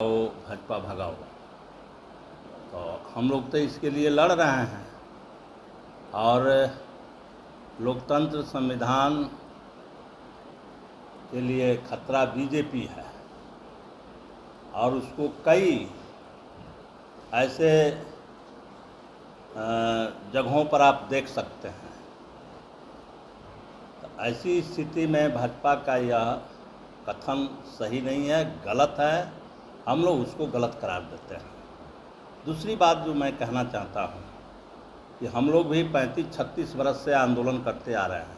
भाजपा भगाओ। तो हम लोग तो इसके लिए लड़ रहे हैं और लोकतंत्र संविधान के लिए खतरा बीजेपी है और उसको कई ऐसे जगहों पर आप देख सकते हैं। तो ऐसी स्थिति में भाजपा का यह कथन सही नहीं है, गलत है। हम लोग उसको गलत करार देते हैं। दूसरी बात जो मैं कहना चाहता हूँ कि हम लोग भी 35-36 वर्ष से आंदोलन करते आ रहे हैं।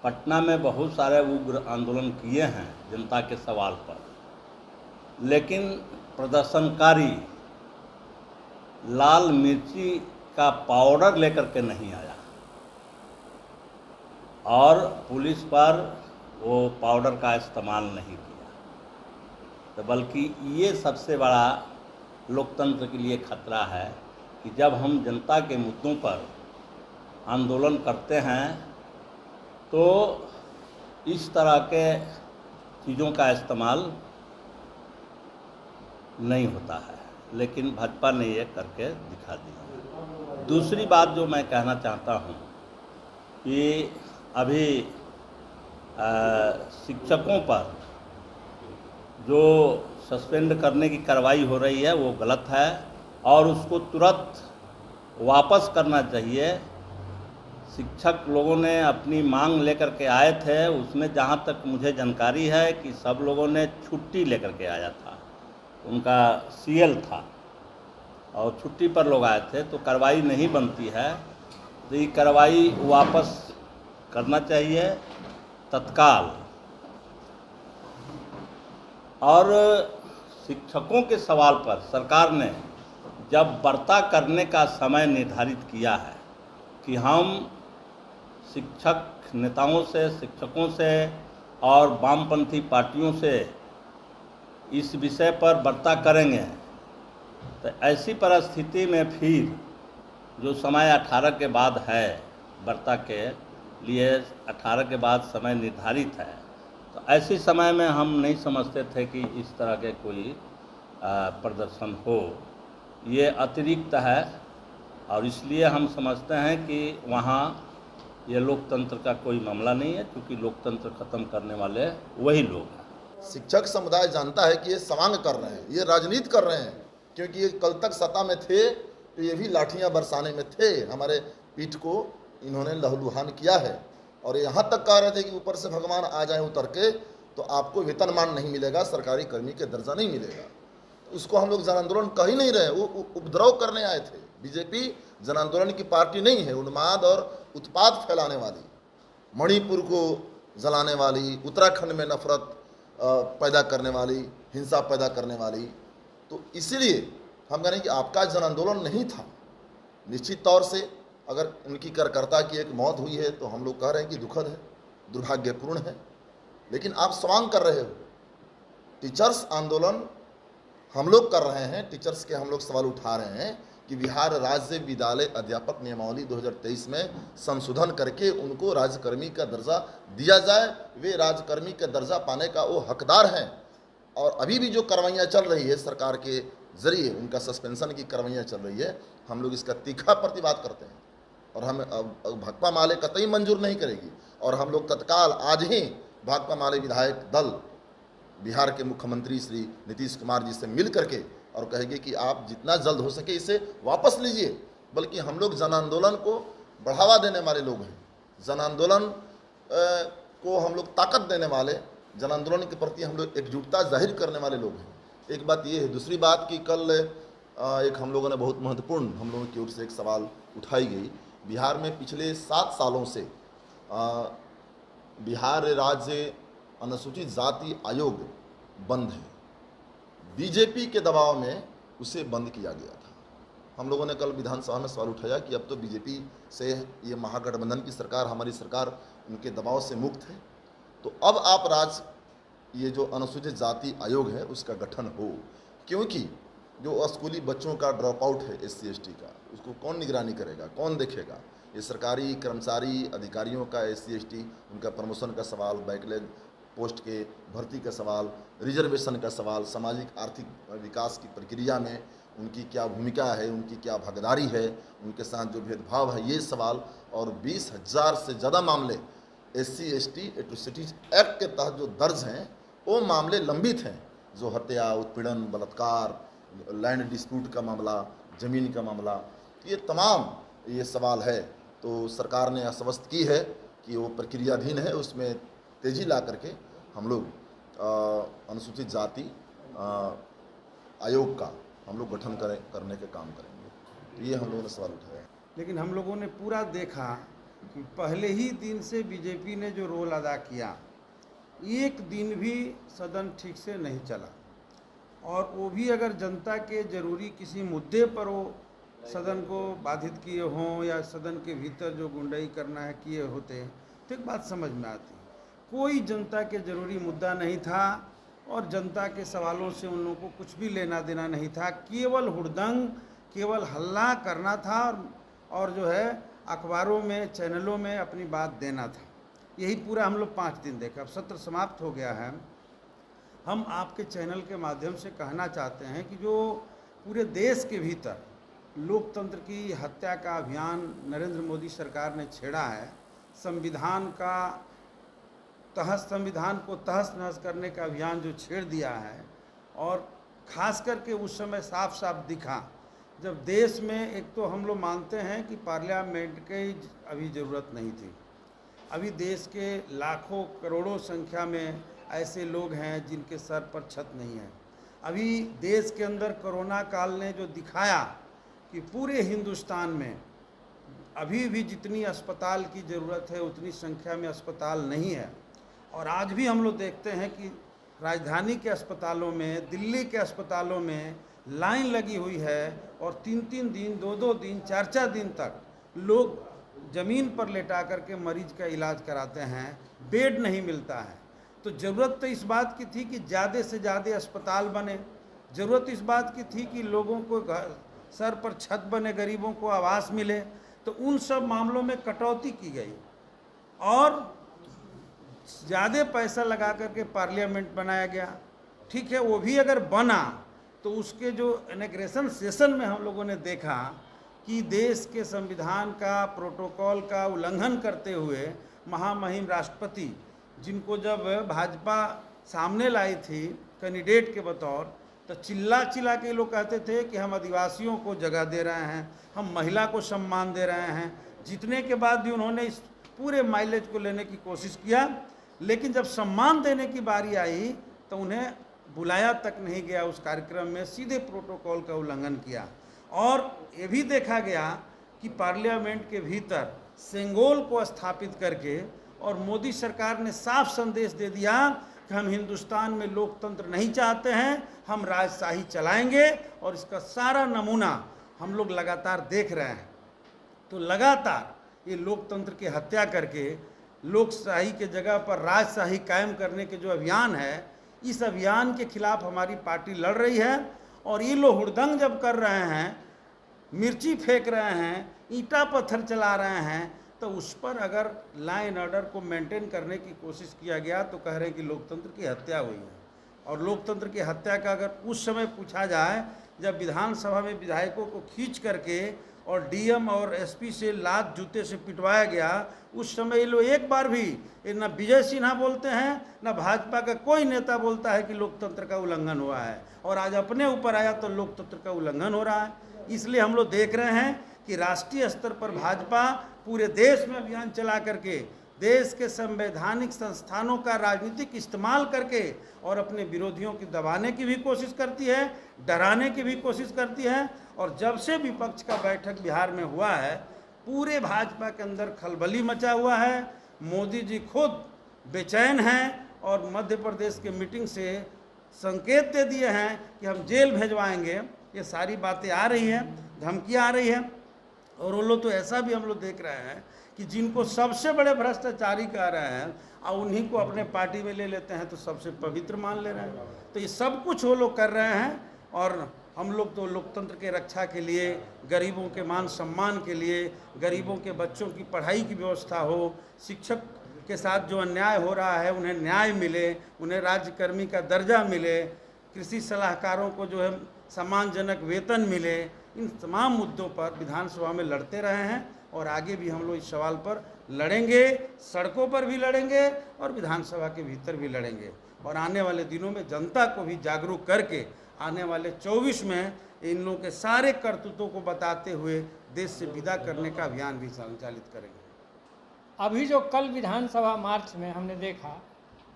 पटना में बहुत सारे उग्र आंदोलन किए हैं जनता के सवाल पर, लेकिन प्रदर्शनकारी लाल मिर्ची का पाउडर लेकर के नहीं आया और पुलिस पर वो पाउडर का इस्तेमाल नहीं किया। तो बल्कि ये सबसे बड़ा लोकतंत्र के लिए खतरा है कि जब हम जनता के मुद्दों पर आंदोलन करते हैं तो इस तरह के चीज़ों का इस्तेमाल नहीं होता है, लेकिन भाजपा ने ये करके दिखा दिया। दूसरी बात जो मैं कहना चाहता हूँ कि अभी शिक्षकों पर जो सस्पेंड करने की कार्रवाई हो रही है वो गलत है और उसको तुरंत वापस करना चाहिए। शिक्षक लोगों ने अपनी मांग लेकर के आए थे, उसमें जहाँ तक मुझे जानकारी है कि सब लोगों ने छुट्टी लेकर के आया था, उनका सीएल था और छुट्टी पर लोग आए थे, तो कार्रवाई नहीं बनती है। तो ये कार्रवाई वापस करना चाहिए तत्काल। और शिक्षकों के सवाल पर सरकार ने जब वार्ता करने का समय निर्धारित किया है कि हम शिक्षक नेताओं से, शिक्षकों से और वामपंथी पार्टियों से इस विषय पर वार्ता करेंगे, तो ऐसी परिस्थिति में फिर जो समय 18 के बाद है, वार्ता के लिए 18 के बाद समय निर्धारित है, तो ऐसे समय में हम नहीं समझते थे कि इस तरह के कोई प्रदर्शन हो। ये अतिरिक्त है और इसलिए हम समझते हैं कि वहाँ ये लोकतंत्र का कोई मामला नहीं है, क्योंकि लोकतंत्र खत्म करने वाले वही लोग हैं। शिक्षक समुदाय जानता है कि ये सवांग कर रहे हैं, ये राजनीति कर रहे हैं, क्योंकि ये कल तक सत्ता में थे तो ये भी लाठियां बरसाने में थे। हमारे पीठ को इन्होंने लहूलुहान किया है और यहाँ तक कह रहे थे कि ऊपर से भगवान आ जाए उतर के तो आपको वेतनमान नहीं मिलेगा, सरकारी कर्मी के दर्जा नहीं मिलेगा। तो उसको हम लोग जन आंदोलन कह ही नहीं रहे, वो उपद्रव करने आए थे। बीजेपी जन आंदोलन की पार्टी नहीं है, उन्माद और उत्पाद फैलाने वाली, मणिपुर को जलाने वाली, उत्तराखंड में नफरत पैदा करने वाली, हिंसा पैदा करने वाली। तो इसीलिए हम कह रहे हैं कि आपका जन आंदोलन नहीं था। निश्चित तौर से अगर उनकी कार्यकर्ता की एक मौत हुई है तो हम लोग कह रहे हैं कि दुखद है, दुर्भाग्यपूर्ण है, लेकिन आप स्वांग कर रहे हो। टीचर्स आंदोलन हम लोग कर रहे हैं, टीचर्स के हम लोग सवाल उठा रहे हैं कि बिहार राज्य विद्यालय अध्यापक नियमावली 2023 में संशोधन करके उनको राज्यकर्मी का दर्जा दिया जाए। वे राज्यकर्मी का दर्जा पाने का वो हकदार हैं। और अभी भी जो कार्रवाइयाँ चल रही है सरकार के जरिए, उनका सस्पेंशन की कार्रवाइयाँ चल रही है, हम लोग इसका तीखा प्रतिवाद करते हैं और हम भाकपा माले कतई मंजूर नहीं करेगी। और हम लोग तत्काल आज ही भाकपा माले विधायक दल बिहार के मुख्यमंत्री श्री नीतीश कुमार जी से मिल करके और कहेंगे कि आप जितना जल्द हो सके इसे वापस लीजिए। बल्कि हम लोग जन आंदोलन को बढ़ावा देने वाले लोग हैं, जन आंदोलन को हम लोग ताकत देने वाले, जन आंदोलन के प्रति हम लोग एकजुटता जाहिर करने वाले लोग हैं। एक बात ये है। दूसरी बात कि कल एक हम लोगों ने बहुत महत्वपूर्ण हम लोगों की ओर से एक सवाल उठाई गई। बिहार में पिछले 7 सालों से बिहार राज्य अनुसूचित जाति आयोग बंद है। बीजेपी के दबाव में उसे बंद किया गया था। हम लोगों ने कल विधानसभा में सवाल उठाया कि अब तो बीजेपी से ये महागठबंधन की सरकार, हमारी सरकार, उनके दबाव से मुक्त है, तो अब आप ये जो अनुसूचित जाति आयोग है उसका गठन हो। क्योंकि जो स्कूली बच्चों का ड्रॉप आउट है SC ST का, उसको कौन निगरानी करेगा, कौन देखेगा? ये सरकारी कर्मचारी अधिकारियों का SC ST उनका प्रमोशन का सवाल, बैकलॉग पोस्ट के भर्ती का सवाल, रिजर्वेशन का सवाल, सामाजिक आर्थिक विकास की प्रक्रिया में उनकी क्या भूमिका है, उनकी क्या भागीदारी है, उनके साथ जो भेदभाव है, ये सवाल, और 20,000 से ज़्यादा मामले SC ST एट्रोसिटीज एक्ट के तहत जो दर्ज हैं वो मामले लंबित हैं, जो हत्या, उत्पीड़न, बलात्कार, लैंड डिस्प्यूट का मामला, ज़मीन का मामला, ये तमाम ये सवाल है। तो सरकार ने आश्वस्त की है कि वो प्रक्रियाधीन है, उसमें तेज़ी ला करके हम लोग अनुसूचित जाति आयोग का हम लोग गठन करने के काम करेंगे। तो ये हम लोगों ने सवाल उठाया। लेकिन हम लोगों ने पूरा देखा कि पहले ही दिन से बीजेपी ने जो रोल अदा किया, एक दिन भी सदन ठीक से नहीं चला, और वो भी अगर जनता के जरूरी किसी मुद्दे पर वो सदन को बाधित किए हों या सदन के भीतर जो गुंडाई करना है किए होते, तो एक बात समझ में आती, कोई जनता के जरूरी मुद्दा नहीं था और जनता के सवालों से उन लोगों को कुछ भी लेना देना नहीं था। केवल हुड़दंग, केवल हल्ला करना था और जो है अखबारों में, चैनलों में अपनी बात देना था। यही पूरा हम लोग 5 दिन देखा। अब सत्र समाप्त हो गया है। हम आपके चैनल के माध्यम से कहना चाहते हैं कि जो पूरे देश के भीतर लोकतंत्र की हत्या का अभियान नरेंद्र मोदी सरकार ने छेड़ा है, संविधान को तहस नहस करने का अभियान जो छेड़ दिया है, और ख़ास करके उस समय साफ साफ दिखा जब देश में, एक तो हम लोग मानते हैं कि पार्लियामेंट की अभी ज़रूरत नहीं थी। अभी देश के लाखों करोड़ों संख्या में ऐसे लोग हैं जिनके सर पर छत नहीं है। अभी देश के अंदर कोरोना काल ने जो दिखाया कि पूरे हिंदुस्तान में अभी भी जितनी अस्पताल की ज़रूरत है उतनी संख्या में अस्पताल नहीं है। और आज भी हम लोग देखते हैं कि राजधानी के अस्पतालों में, दिल्ली के अस्पतालों में लाइन लगी हुई है, और 3-3 दिन, 2-2 दिन, 4-4 दिन तक लोग ज़मीन पर लेटा करके मरीज का इलाज कराते हैं, बेड नहीं मिलता है। तो ज़रूरत तो इस बात की थी कि ज़्यादा से ज़्यादा अस्पताल बने, ज़रूरत इस बात की थी कि लोगों को सर पर छत बने, गरीबों को आवास मिले। तो उन सब मामलों में कटौती की गई और ज़्यादा पैसा लगा करके पार्लियामेंट बनाया गया। ठीक है, वो भी अगर बना तो उसके जो इनॉग्रेशन सेशन में हम लोगों ने देखा कि देश के संविधान का, प्रोटोकॉल का उल्लंघन करते हुए महामहिम राष्ट्रपति, जिनको जब भाजपा सामने लाई थी कैंडिडेट के बतौर, तो चिल्ला चिल्ला के लोग कहते थे कि हम आदिवासियों को जगह दे रहे हैं, हम महिला को सम्मान दे रहे हैं। जीतने के बाद भी उन्होंने इस पूरे माइलेज को लेने की कोशिश किया, लेकिन जब सम्मान देने की बारी आई तो उन्हें बुलाया तक नहीं गया उस कार्यक्रम में, सीधे प्रोटोकॉल का उल्लंघन किया। और ये भी देखा गया कि पार्लियामेंट के भीतर सेंगोल को स्थापित करके, और मोदी सरकार ने साफ संदेश दे दिया कि हम हिंदुस्तान में लोकतंत्र नहीं चाहते हैं, हम राजशाही चलाएंगे, और इसका सारा नमूना हम लोग लगातार देख रहे हैं। तो लगातार ये लोकतंत्र की हत्या करके लोकशाही के जगह पर राजशाही कायम करने के जो अभियान है, इस अभियान के खिलाफ हमारी पार्टी लड़ रही है। और ये लोग हुड़दंग जब कर रहे हैं, मिर्ची फेंक रहे हैं, ईंटा पत्थर चला रहे हैं, तो उस पर अगर लॉ एंड ऑर्डर को मेंटेन करने की कोशिश किया गया तो कह रहे हैं कि लोकतंत्र की हत्या हुई है। और लोकतंत्र की हत्या का अगर उस समय पूछा जाए जब विधानसभा में विधायकों को खींच करके और डीएम और एसपी से लात जूते से पिटवाया गया, उस समय ये लोग एक बार भी न विजय सिन्हा बोलते हैं, न भाजपा का कोई नेता बोलता है कि लोकतंत्र का उल्लंघन हुआ है। और आज अपने ऊपर आया तो लोकतंत्र का उल्लंघन हो रहा है। इसलिए हम लोग देख रहे हैं कि राष्ट्रीय स्तर पर भाजपा पूरे देश में अभियान चला करके देश के संवैधानिक संस्थानों का राजनीतिक इस्तेमाल करके और अपने विरोधियों की दबाने की भी कोशिश करती है, डराने की भी कोशिश करती है। और जब से विपक्ष का बैठक बिहार में हुआ है, पूरे भाजपा के अंदर खलबली मचा हुआ है। मोदी जी खुद बेचैन हैं और मध्य प्रदेश के मीटिंग से संकेत दे दिए हैं कि हम जेल भेजवाएंगे। ये सारी बातें आ रही हैं, धमकियाँ आ रही हैं। और वो लोग तो ऐसा भी हम लोग देख रहे हैं कि जिनको सबसे बड़े भ्रष्टाचारी कह रहे हैं और उन्हीं को अपने पार्टी में ले लेते हैं तो सबसे पवित्र मान ले रहे हैं। तो ये सब कुछ वो लोग कर रहे हैं। और हम लोग तो लोकतंत्र के रक्षा के लिए, गरीबों के मान सम्मान के लिए, गरीबों के बच्चों की पढ़ाई की व्यवस्था हो, शिक्षक के साथ जो अन्याय हो रहा है उन्हें न्याय मिले, उन्हें राज्यकर्मी का दर्जा मिले, कृषि सलाहकारों को जो है सम्मानजनक वेतन मिले, इन तमाम मुद्दों पर विधानसभा में लड़ते रहे हैं और आगे भी हम लोग इस सवाल पर लड़ेंगे, सड़कों पर भी लड़ेंगे और विधानसभा के भीतर भी लड़ेंगे। और आने वाले दिनों में जनता को भी जागरूक करके आने वाले 24 में इन लोगों के सारे करतूतों को बताते हुए देश से विदा करने का अभियान भी संचालित करेंगे। अभी जो कल विधानसभा मार्च में हमने देखा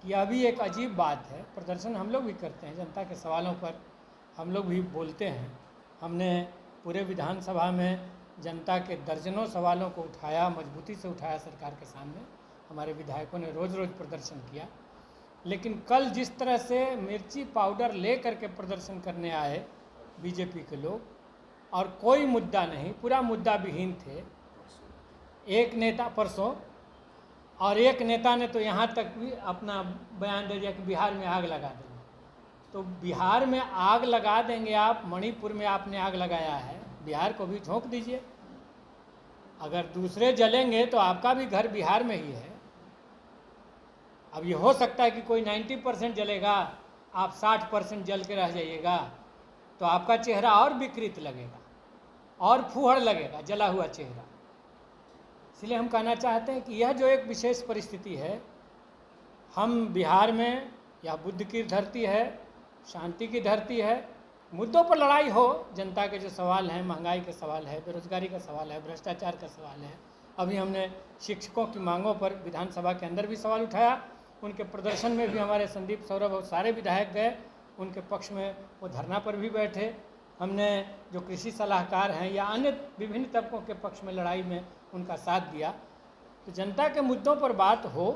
कि अभी एक अजीब बात है, प्रदर्शन हम लोग भी करते हैं, जनता के सवालों पर हम लोग भी बोलते हैं। हमने पूरे विधानसभा में जनता के दर्जनों सवालों को उठाया, मजबूती से उठाया सरकार के सामने। हमारे विधायकों ने रोज़ रोज़ प्रदर्शन किया, लेकिन कल जिस तरह से मिर्ची पाउडर ले करके प्रदर्शन करने आए बीजेपी के लोग और कोई मुद्दा नहीं, पूरा मुद्दा विहीन थे। एक नेता परसों और एक नेता ने तो यहाँ तक भी अपना बयान दे दिया कि बिहार में आग लगा देंगे। तो बिहार में आग लगा देंगे आप, मणिपुर में आपने आग लगाया है, बिहार को भी झोंक दीजिए। अगर दूसरे जलेंगे तो आपका भी घर बिहार में ही है। अब ये हो सकता है कि कोई 90% जलेगा, आप 60% जल के रह जाइएगा, तो आपका चेहरा और विकृत लगेगा और फूहड़ लगेगा, जला हुआ चेहरा। इसलिए हम कहना चाहते हैं कि यह जो एक विशेष परिस्थिति है, हम बिहार में, यह बुद्ध की धरती है, शांति की धरती है, मुद्दों पर लड़ाई हो, जनता के जो सवाल हैं, महंगाई का सवाल है, बेरोजगारी का सवाल है, भ्रष्टाचार का सवाल है। अभी हमने शिक्षकों की मांगों पर विधानसभा के अंदर भी सवाल उठाया, उनके प्रदर्शन में भी हमारे संदीप सौरभ और सारे विधायक गए, उनके पक्ष में वो धरना पर भी बैठे। हमने जो कृषि सलाहकार हैं या अन्य विभिन्न तबकों के पक्ष में लड़ाई में उनका साथ दिया। तो जनता के मुद्दों पर बात हो।